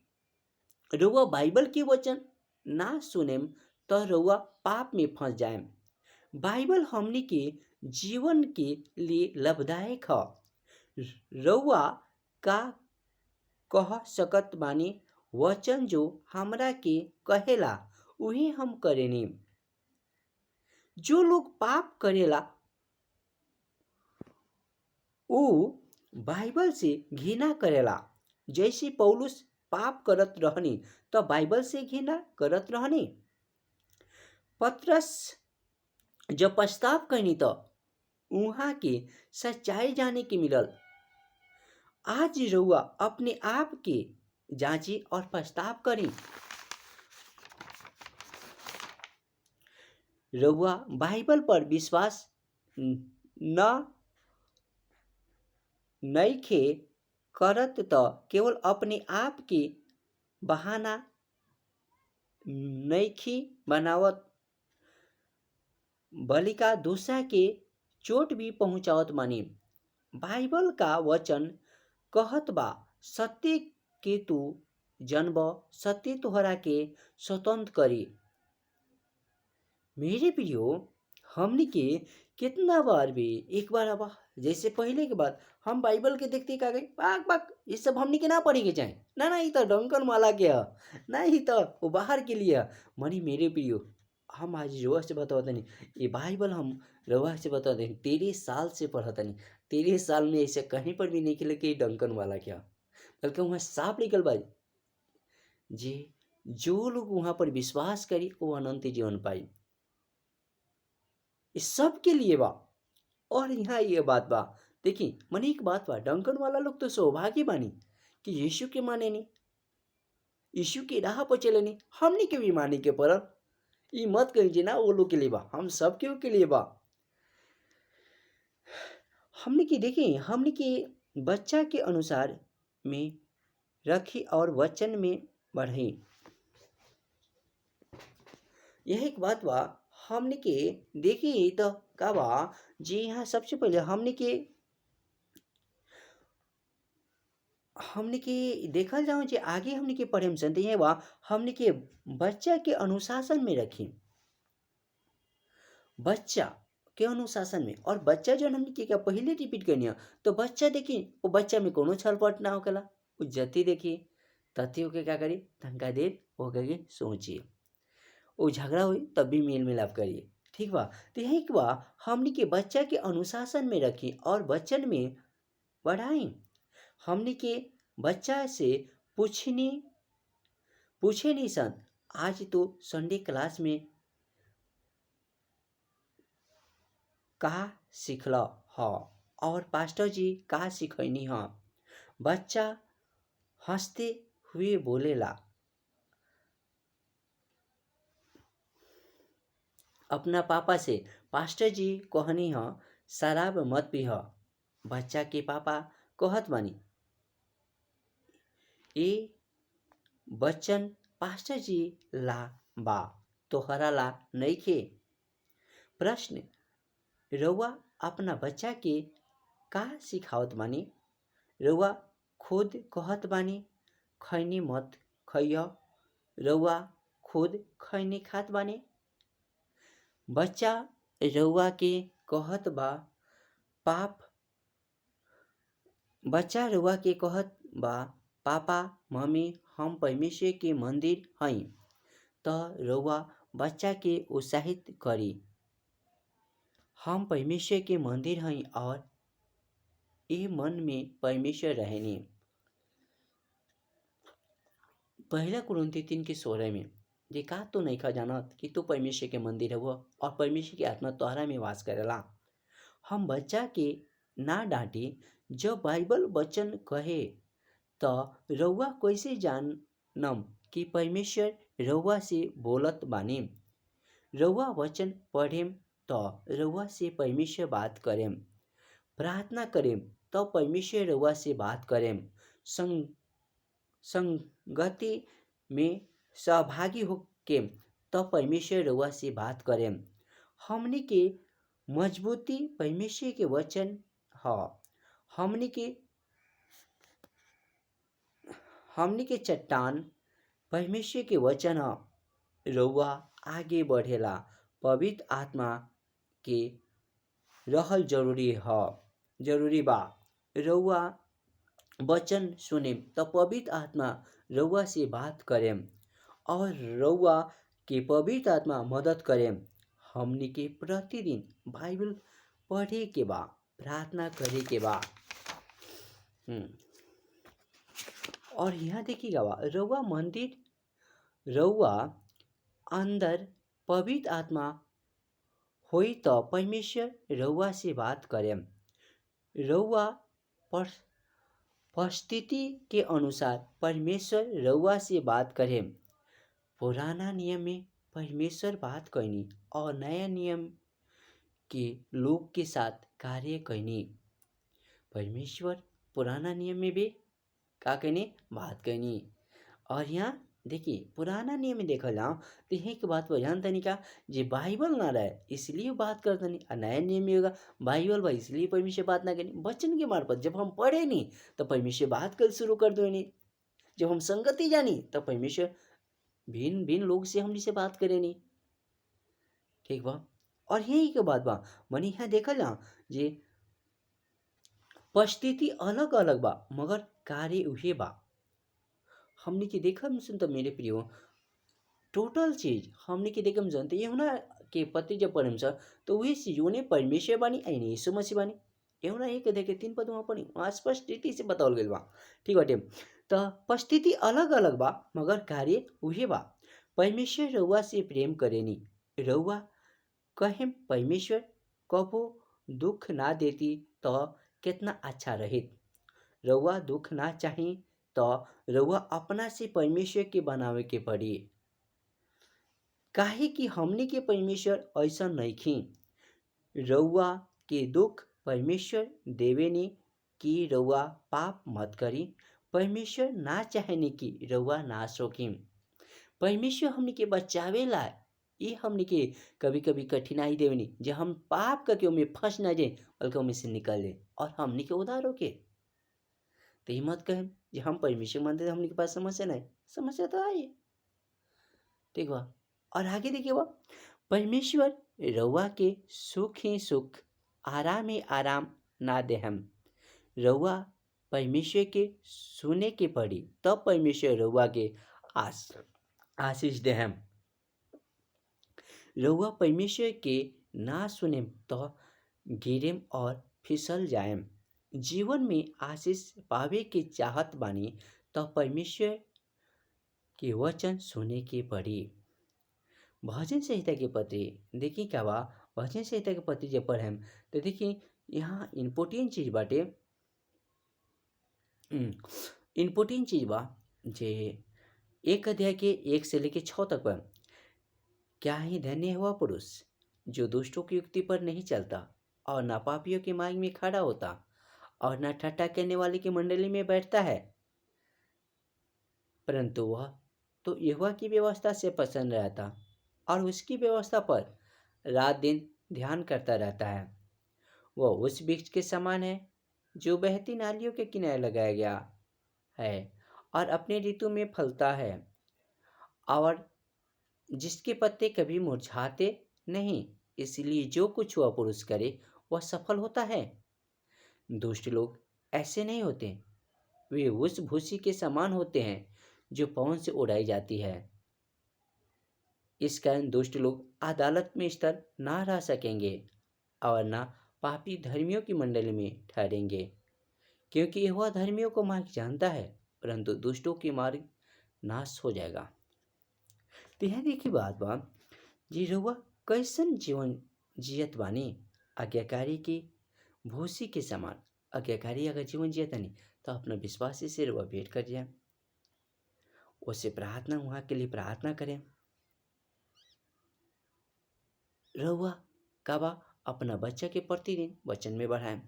रउआ बाइबल के वचन ना सुनेम तो रउआ पाप में फंस जाएम। बाइबल हमनी के जीवन के लिए लाभदायक ह। रउआ का कह सकत बानी वचन जो हमरा के कहेला उही हम करेनी। जो लोग पाप करेला ऊ बाइबल से घृणा करेला। जैसे पौलुस पाप करत रहनी तो बाइबल से घृणा करत रहनी। पतरस जब पछताव करनी तो उहाँ के सच्चाई जाने के मिलल। आज रउआ अपने आप के जांची और पछताव करी। रउआ बाइबल पर विश्वास न नइखे करत तो केवल अपने आप के बहाना नइखी बनावत बलिका दूसरा के चोट भी पहुंचावत मानी। बाइबल का वचन कहत बा सत्य के तू जनब सत्य तोहरा के स्वतंत्र करी। मेरे प्रियो हमने के कितना बार भी एक बार अब जैसे पहले के बाद हम बाइबल के देखते का गई पाक पाक ये सब हमने के ना पढ़े के चाहे ना ये तो डंकन माला के है ना ही तो वो बाहर के लिए मनी। मेरे प्रियो हम आज रोआ से बताते नहीं ये बाइबल हम रोआ से बताते हैं 13 साल से पढ़ता नहीं। 13 साल में ऐसे कहीं पर भी नहीं निकले कि डंकन वाला क्या, बल्कि वहाँ साफ निकल भाई जी जो लोग वहाँ पर विश्वास करी वो अनंत जीवन पाई। इस सब के लिए बा। और यहाँ ये बात बा देखिए मन एक बात बा डंकन वाला लोग तो सौभाग्य बानी कि यीशु के माने नहीं, यीशु की राह पर चले नहीं। हमने के भी माने के पर ये मत कहिए ना वो लोग के लिए बा, हम सब के लिए बा। हमने की देखिए हमने के बच्चा के अनुसार में रखी और वचन में बढ़ी। यह एक बात बा हमने के देखिए तो का बा जी यहाँ सबसे पहले हमने के देखा जाओ जी आगे हमने के पढ़े सन ये बा हमने के बच्चा के अनुशासन में रखी। बच्चा के अनुशासन में और बच्चा जो हमने के क्या पहले रिपीट करनी है तो बच्चा देखिए वो बच्चा में कोनो छलपट ना होकेला वो जति देखिए तथ्य होके क्या करिए तनका देर हो गए सोचिए वो झगड़ा हुई तब भी मेल मिलाप करिए। ठीक बा तो यही बा हमने के बच्चा के अनुशासन में रखी और वचन में बढ़ाई। हमने के बच्चा से पूछे नहीं सन आज तो संडे क्लास में का सिखला ह और पास्टर जी का सिखैनी ह। बच्चा हंसते हुए बोलेला अपना पापा से पास्टर जी कहनी ह शराब मत पीह। बच्चा के पापा कहत बानी ए बच्चन पास्टर जी ला बा तोहरा ला नइखे। प्रश्न रउआ अपना बच्चा के का सिखावत बानी? रउआ खुद कहत बानी खैनी मत खइह, रउआ खुद खैनी खात बानी? बच्चा रउआ के कहत बा बच्चा रउआ के कहत बा पापा मम्मी हम परमेश्वर के मंदिर हई तो रउआ बच्चा के उत्साहित करी हम परमेश्वर के मंदिर हई और ये मन में परमेश्वर रहनी। पहला कुरिन्थी 3:16 में देखा तो नहीं खा जानत कि तू परमेश्वर के मंदिर है वो और परमेश्वर की आत्मा तोहरा में वास करेला। हम बच्चा के ना डांटी जब बाइबल वचन कहे त रउआ कैसे जानम कि परमेश्वर रउआ से बोलत बानी। रउआ वचन पढ़ेम त रउआ से परमेश्वर बात करेम। प्रार्थना करेम तो परमेश्वर रउआ से बात करेम। संग संगति में सहभागी होके तो परमेश्वर रउआ से बात करेम। हमनी के मजबूती परमेश्वर के वचन ह। हमनी के हमनी के चट्टान परमेश्वर के वचन ह। रउआ आगे बढ़ेला पवित्र आत्मा के रहल जरूरी बा। रउआ वचन सुनेम त पवित्र आत्मा रउआ से बात करेम और रउआ के पवित्र आत्मा मदद करेम। हमनी के प्रतिदिन बाइबल पढ़े के बा, प्रार्थना करे के बा। और यहाँ देखिएगा बा रउआ अंदर पवित्र आत्मा होई तो परमेश्वर रउआ से बात करेम। रउआ परिस्थिति के अनुसार परमेश्वर रउआ से बात करेम। पुराना नियम में परमेश्वर बात कैनी और नया नियम के लोग के साथ कार्य कैनी। परमेश्वर पुराना नियम में भी का कैनी बात कैनी। और यहाँ देखिए पुराना नियम में देखल जाओ तो यही के बात पर ध्यान तनी का जे बाइबल ना रहे इसलिए बात करते नहीं। और नया नियम में होगा बाइबल भाई इसलिए परमेश्वर बात ना करनी। वचन के मार्फत जब हम पढ़े नहीं तो परमेश्वर बात कर शुरू कर दो नहीं। जब हम संगति जानी तो परमेश्वर भिन्न भिन्न लोग से हमनी से बात करे नहीं। ठीक बा। और यही के बात बा मनी यहाँ देखल जाओ जे परिस्थिति अलग अलग बा मगर कार्य उहे बा। हमनी के देखम सुन तो मेरे प्रियो टोटल चीज हमनी के देखम जानते यहुना के पति जब पढ़म सा तो वही चीज उन्हें परमेश्वर बानी ऐनी यीशु मसीह बानी। यहुना एक देखे 3 पद वहाँ पढ़ी वहाँ स्पष्ट रीति से बतावल गइल बा। ठीक बाटे तो परिस्थिति अलग अलग बा मगर कार्य उहे बा। परमेश्वर रउआ से प्रेम करेनी। रउआ कहें परमेश्वर कबो दुख ना देती तो कितना अच्छा रहित। रउआ दुख ना चाही तो रउआ अपना से परमेश्वर के बनावे के पड़ी। काहे कि हमनी के परमेश्वर ऐसा नइखी। रउआ के दुख परमेश्वर देवेनी कि रउआ पाप मत करी। परमेश्वर ना चाहेनी कि रउआ नाश होकी। परमेश्वर हमनी के बचावेला ये हमनी के कभी कभी कठिनाई देवेनी जे हम पाप करके उनमें फंस ना जाए बल्कि उनमें से निकल जाए और हमनी के उद्धार होके। तो ये मत कहें जे हम परमेश्वर मानते हमनी के पास समस्या नहीं। समस्या तो आई ठीक बा। और आगे देखिए बा परमेश्वर रउआ के सुख ही सुख आराम ही आराम ना दे हम। रउआ परमेश्वर के सुने के पड़ी तब परमेश्वर रउआ के आशीष दे हम। रउआ परमेश्वर के ना सुने तो गिरेम और फिसल जाएम। जीवन में आशीष पावे के चाहत बानी तो परमेश्वर के वचन सुने के पड़ी। भजन संहिता के पत्री देखिए क्या बा भजन संहिता के पत्री जब पढ़ेम तो देखिए यहाँ इम्पोर्टेंट चीज बाटे। इम्पोर्टेंट चीज बा जे 1 अध्याय के 1 से लेके 6 तक बा। क्या ही धन्य हुआ पुरुष जो दुष्टों की युक्ति पर नहीं चलता और न पापियों के मार्ग में खड़ा होता और न ठट्ठा करने वाले की मंडली में बैठता है, परंतु वह तो यहोवा की व्यवस्था से पसंद रहता और उसकी व्यवस्था पर रात दिन ध्यान करता रहता है। वह उस वृक्ष के समान है जो बहती नालियों के किनारे लगाया गया है और अपने ऋतु में फलता है और जिसके पत्ते कभी मुरझाते नहीं। इसलिए जो कुछ वह पुरुष करे वह सफल होता है। दुष्ट लोग ऐसे नहीं होते, वे उस भूसी के समान होते हैं जो पवन से उड़ाई जाती है। इस कारण दुष्ट लोग अदालत में स्थिर ना रह सकेंगे और ना पापी धर्मियों की मंडली में ठहरेंगे, क्योंकि वह धर्मियों को मार्ग जानता है परंतु दुष्टों की मार्ग नाश हो जाएगा। तो यह देखी बात बा जी रउआ कैसन जीवन जियत बानी आज्ञाकारी की भूसी के समान। आज्ञाकारी अगर जीवन जिया तनी तो अपना विश्वासी से रउआ भेंट कर जाए, उससे प्रार्थना वहाँ के लिए प्रार्थना करें। रउआ का बा अपना बच्चा के प्रतिदिन वचन में बढ़ाएं।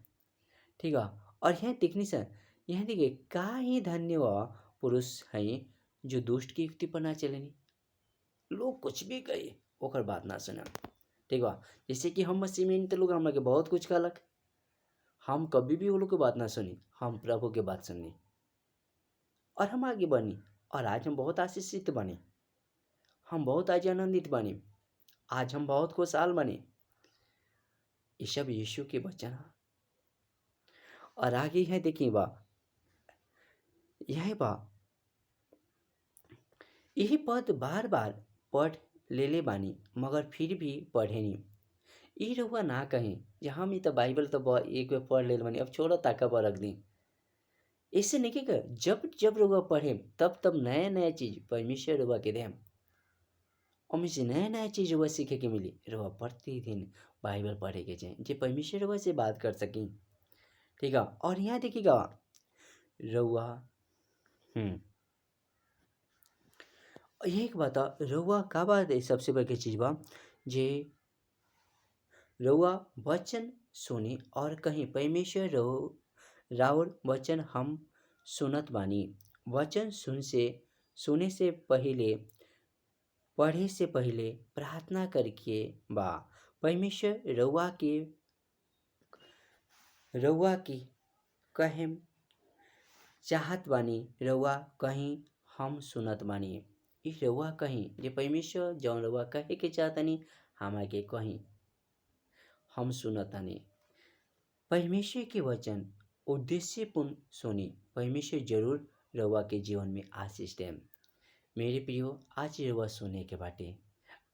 ठीक है। और यहाँ देखनी सर, यहाँ देखिए का ही धन्य वह पुरुष हैं जो दुष्ट की युक्ति पर ना चलेनी। लोग कुछ भी कहे ओकर बात ना सुना। ठीक बा, जैसे कि हम मसीह में तो लोग हमरा के बहुत कुछ कहलक, हम कभी भी वो लोग के बात ना सुनी, हम प्रभु के बात सुननी और हम आगे बढ़नी। और आज हम बहुत आशीषित बने, हम बहुत आज आनंदित बने, आज हम बहुत खुशहाल बने। ये सब यीशु के वचन है। और आगे है देखिए बा, यह बा यही पद बार बार पढ़ ले बानी मगर फिर भी पढ़े नहीं। ये रहुआ ना कहें जे हम ही तो बाइबल तो एक बार पढ़ ले बानी, अब छोड़ो ताका पर रख दी। ऐसे नहीं कि जब जब रहुआ पढ़े तब तब नया नया चीज परमेश्वर रहुआ के दें, हमें से नया नया चीज रहुआ सीखे के मिली। रहुआ प्रतिदिन बाइबल पढ़े के चाहिए जे परमेश्वर रहुआ से बात कर सकें। ठीक है। और यहाँ देखिएगा रहुआ ये एक बात रउआ का बात है, सबसे बड़ी चीज बा जे रउआ वचन सुनी और कहीं परमेश्वर राउर वचन हम सुनत बानी। वचन सुने से पहले पढ़े से पहले प्रार्थना करके बा परमेश्वर रउआ की कहें चाहत बानी, रउआ कहीं हम सुनत बानी। ई रउआ कहीं जे परमेश्वर जौन रउआ कहे के चाहतनी हमा के कहीं हम सुनतानी। परमेश्वर के वचन उद्देश्यपूर्ण सुनी, परमेश्वर जरूर रउआ के जीवन में आशीष दें। मेरे प्रियो, आज रउआ सुने के बाटे,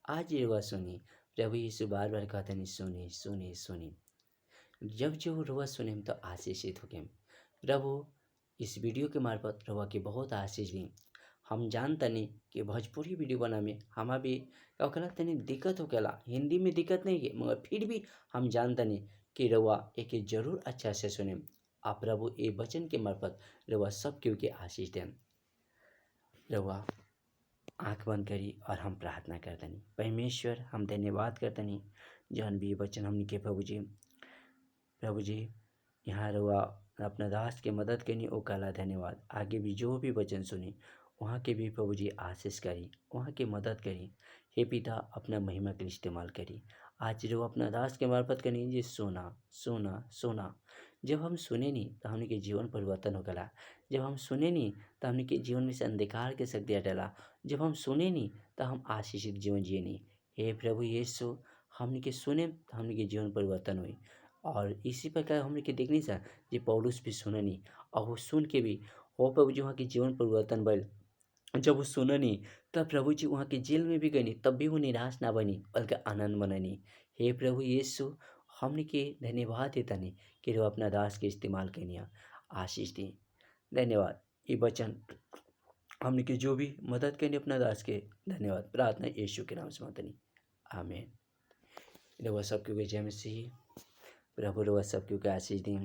आज रउआ सुनी। प्रभु यीशु बार बार कहतनी सुनी सुनी सुनी। जब जो रउआ सुने तो आशीषित हो गए। प्रभु इस वीडियो के मार्फत रउआ के बहुत आशीष दी। हम जानतनी कि भोजपुरी वीडियो बनाने में हमा भी कहला तनी दिक्कत होकेला, हिंदी में दिक्कत नहीं है, मगर फिर भी हम जानतनी कि रउआ एक जरूर अच्छा से सुने। आप प्रभु ये वचन के मार्फत रउआ सब क्यों के आशीष दें। रउआ आँख बंद करी और हम प्रार्थना करतनी। परमेश्वर हम धन्यवाद करतनी जौन भी वचन हमने के प्रभु जी यहाँ रउआ अपना दास के मदद करनी ओ काला धन्यवाद। आगे भी जो भी वचन सुनी वहाँ के भी प्रभु जी आशीष करी, वहाँ की मदद करी। हे पिता अपना महिमा के लिए इस्तेमाल करी। आज जो अपना दास के मार्फत करी जे सोना सोना सोना। जब हम सुने नहीं तो हमने के जीवन परिवर्तन हो गला। जब हम सुने नहीं तो हमने के जीवन में से अंधकार के शक्ति हटला। जब हम सुने नहीं तो हम आशीषित जीवन जिए नहीं। हे प्रभु यीशु, हमने के सुने तो हमने के जीवन परिवर्तन हुई। और इसी प्रकार हमने के देखनी सा जे पौलुस भी सुननी और वो सुन के भी हो प्रभु जी वहाँ के जीवन परिवर्तन भइल। जब वो सुननी तब प्रभु जी वहाँ के जेल में भी गई, तब भी वो निराश ना बनी बल्कि आनंद मननी। हे प्रभु यीशु, हमने के धन्यवाद देतानी कि वो अपना दास के इस्तेमाल करनी आशीष दी। धन्यवाद। ये वचन हमने के जो भी मदद करनी अपना दास के धन्यवाद। प्रार्थना यीशु के नाम से मातनी, आमीन। रउआ सब क्यों जय मसीह। प्रभु रउआ सब क्यों आशीष दी।